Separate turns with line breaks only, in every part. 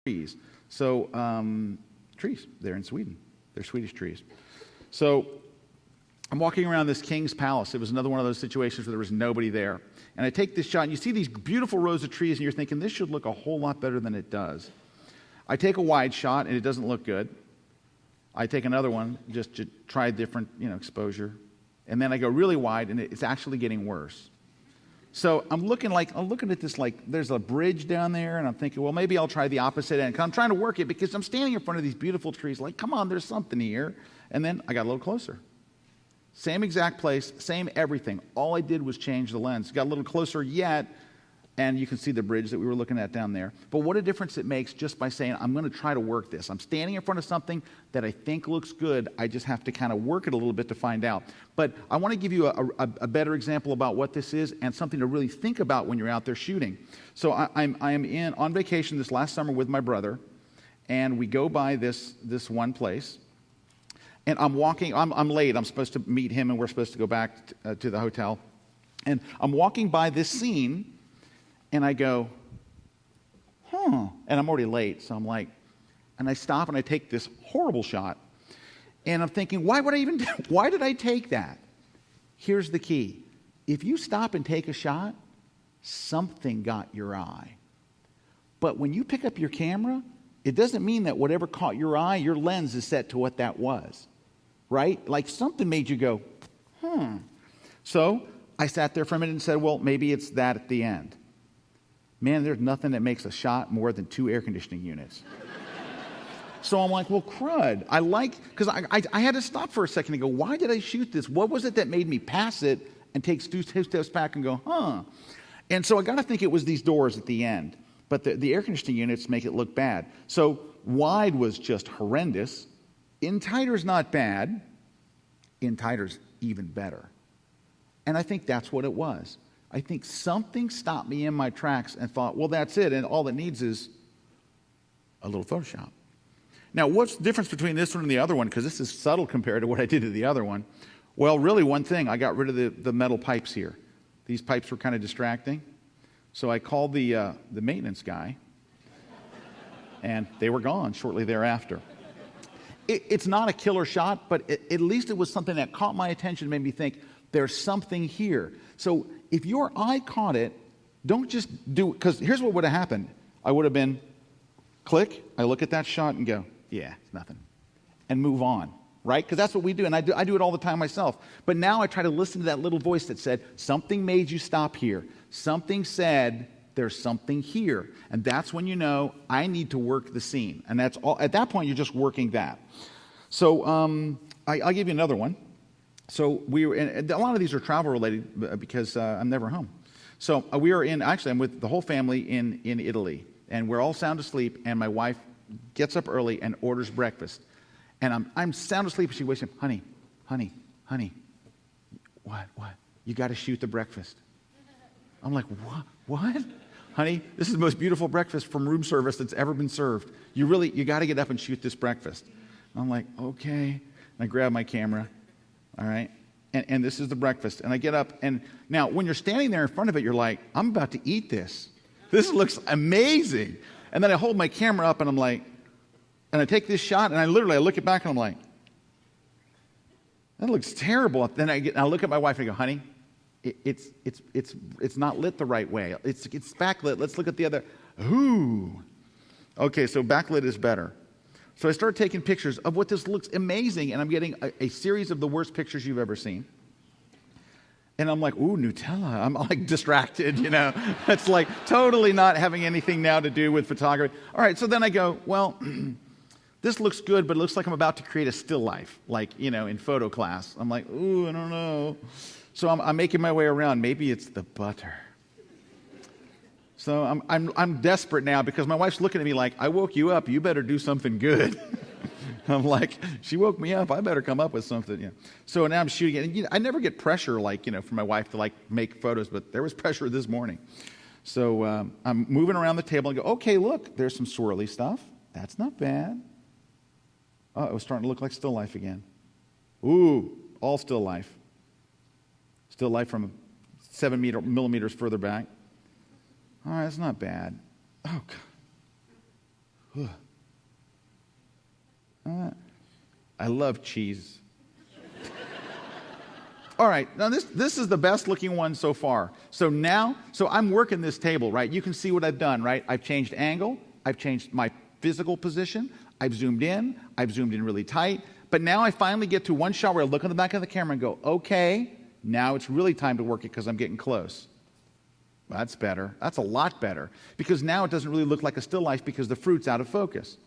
trees. So, trees, they're in Sweden. They're Swedish trees. So, I'm walking around this king's palace. It was another one of those situations where there was nobody there. And I take this shot, and you see these beautiful rows of trees, and you're thinking, this should look a whole lot better than it does. I take a wide shot, and it doesn't look good. I take another one just to try a different, exposure. And then I go really wide, and it's actually getting worse. So I'm looking at this like there's a bridge down there, and I'm thinking, well, maybe I'll try the opposite end. 'Cause I'm trying to work it because I'm standing in front of these beautiful trees, like, come on, there's something here. And then I got a little closer. Same exact place, same everything. All I did was change the lens. Got a little closer yet, and you can see the bridge that we were looking at down there. But what a difference it makes just by saying, I'm going to try to work this. I'm standing in front of something that I think looks good. I just have to kind of work it a little bit to find out. But I want to give you a better example about what this is and something to really think about when you're out there shooting. So I am on vacation this last summer with my brother, and we go by this one place. And I'm walking, I'm late. I'm supposed to meet him, and we're supposed to go back to the hotel. And I'm walking by this scene, and I go, and I'm already late. So I'm like, and I stop, and I take this horrible shot. And I'm thinking, why did I take that? Here's the key. If you stop and take a shot, something got your eye. But when you pick up your camera, it doesn't mean that whatever caught your eye, your lens is set to what that was. Right? Like something made you go, So I sat there for a minute and said, well, maybe it's that at the end. Man, there's nothing that makes a shot more than 2 air conditioning units. So I'm like, well, crud. Because I had to stop for a second and go, why did I shoot this? What was it that made me pass it and take 2 steps back and go, And so I got to think it was these doors at the end. But the air conditioning units make it look bad. So wide was just horrendous. In tighter's not bad. In tighter's even better. And I think that's what it was. I think something stopped me in my tracks and thought, well, that's it. And all it needs is a little Photoshop. Now, what's the difference between this one and the other one? Because this is subtle compared to what I did to the other one. Well, really one thing. I got rid of the metal pipes here. These pipes were kind of distracting. So I called the maintenance guy, and they were gone shortly thereafter. It's not a killer shot, but at least it was something that caught my attention and made me think, there's something here. So if your eye caught it, don't just do it, because here's what would have happened. I would have been, click, I look at that shot and go, yeah, it's nothing, and move on, right? Because that's what we do, and I do it all the time myself. But now I try to listen to that little voice that said, something made you stop here. Something said, there's something here. And that's when you know, I need to work the scene. And that's all. At that point, you're just working that. So I'll give you another one. So and a lot of these are travel related because I'm never home. So we are I'm with the whole family in Italy. And we're all sound asleep. And my wife gets up early and orders breakfast. And I'm sound asleep. And she wakes up, honey. What? You got to shoot the breakfast. I'm like, what? Honey, this is the most beautiful breakfast from room service that's ever been served. You got to get up and shoot this breakfast. I'm like, okay. And I grab my camera, all right? And this is the breakfast. And I get up, and now when you're standing there in front of it, you're like, I'm about to eat this. This looks amazing. And then I hold my camera up, and I'm like, and I take this shot, and I look it back, and I'm like, that looks terrible. Then I look at my wife, and I go, honey, it's not lit the right way. It's backlit. Let's look at the other. Ooh. Okay, so backlit is better. So I start taking pictures of what this looks amazing, and I'm getting a series of the worst pictures you've ever seen. And I'm like, ooh, Nutella. I'm like distracted, It's like totally not having anything now to do with photography. All right, so then I go, well, this looks good, but it looks like I'm about to create a still life, like, in photo class. I'm like, ooh, I don't know. So I'm making my way around. Maybe it's the butter. So I'm desperate now because my wife's looking at me like, I woke you up. You better do something good. I'm like, she woke me up. I better come up with something. Yeah. So now I'm shooting it. And I never get pressure from my wife to make photos, but there was pressure this morning. So I'm moving around the table and go, okay, look, there's some swirly stuff. That's not bad. Oh, it was starting to look like still life again. Ooh, all still life. Still life from 7 millimeters further back. All right, that's not bad. Oh, God. I love cheese. All right, now this is the best looking one so far. So I'm working this table, right? You can see what I've done, right? I've changed angle, I've changed my physical position, I've zoomed in really tight, but now I finally get to one shot where I look on the back of the camera and go, okay, now it's really time to work it because I'm getting close. That's better. That's a lot better. Because now it doesn't really look like a still life because the fruit's out of focus.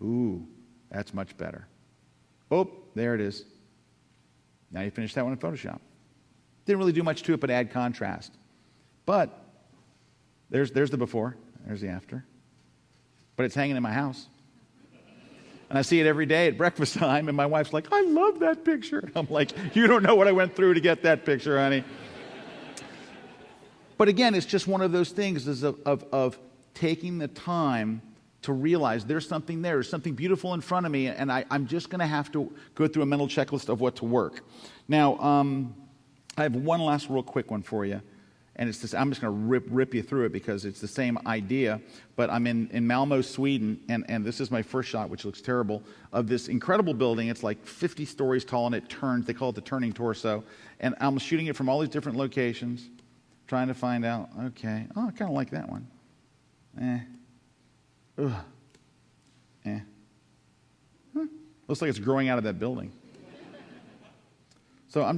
Ooh, that's much better. Oh, there it is. Now you finish that one in Photoshop. Didn't really do much to it but add contrast. But there's the before, there's the after. But it's hanging in my house. And I see it every day at breakfast time, and my wife's like, I love that picture. I'm like, you don't know what I went through to get that picture, honey. But again, it's just one of those things of taking the time to realize there's something there, there's something beautiful in front of me, and I'm just going to have to go through a mental checklist of what to work. Now, I have one last real quick one for you, and it's this. I'm just going to rip you through it because it's the same idea, but I'm in Malmo, Sweden, and this is my first shot, which looks terrible, of this incredible building. It's like 50 stories tall, and it turns. They call it the turning torso, and I'm shooting it from all these different locations, trying to find out, okay, oh, I kind of like that one. Ugh. Looks like it's growing out of that building. So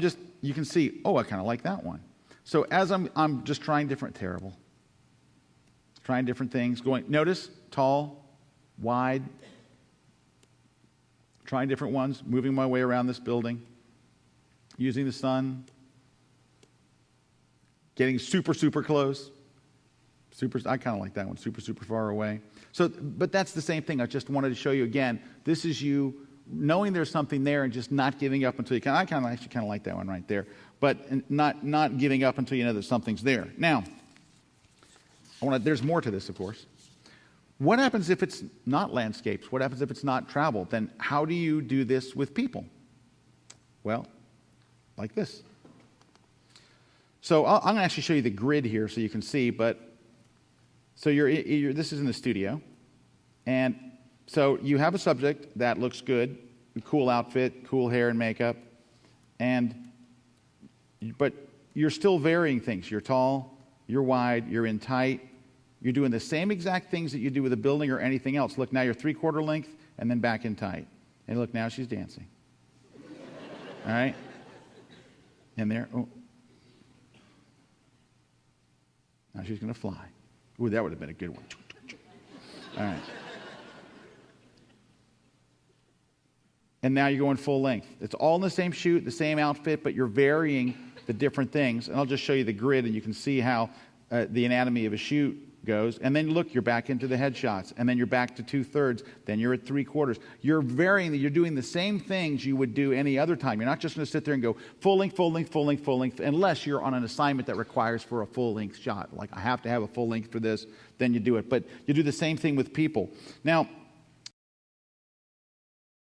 you can see, oh, I kind of like that one. So as I'm just trying different things, notice, tall, wide, trying different ones, moving my way around this building, using the sun, getting super, super close. I kind of like that one, super, super far away. So, but that's the same thing. I just wanted to show you again, this is you knowing there's something there and just not giving up until you can. I actually kind of like that one right there. But not giving up until you know that something's there. Now, there's more to this, of course. What happens if it's not landscapes? What happens if it's not travel? Then how do you do this with people? Well, like this. So I'm going to actually show you the grid here so you can see, so this is in the studio, and so you have a subject that looks good, cool outfit, cool hair and makeup, but you're still varying things. You're tall, you're wide, you're in tight. You're doing the same exact things that you do with a building or anything else. Look, now you're 3/4 length and then back in tight. And look, now she's dancing. All right? And there, oh. Now she's going to fly. Ooh, that would have been a good one. All right. And now you're going full length. It's all in the same shoot, the same outfit, but you're varying the different things. And I'll just show you the grid, and you can see how the anatomy of a shoot goes. And then look, you're back into the headshots, and then you're back to 2/3, then you're at 3/4. You're varying, you're doing the same things you would do any other time. You're not just going to sit there and go full length, full length, full length, full length, unless you're on an assignment that requires for a full length shot. Like, I have to have a full length for this, then you do it. But you do the same thing with people. Now,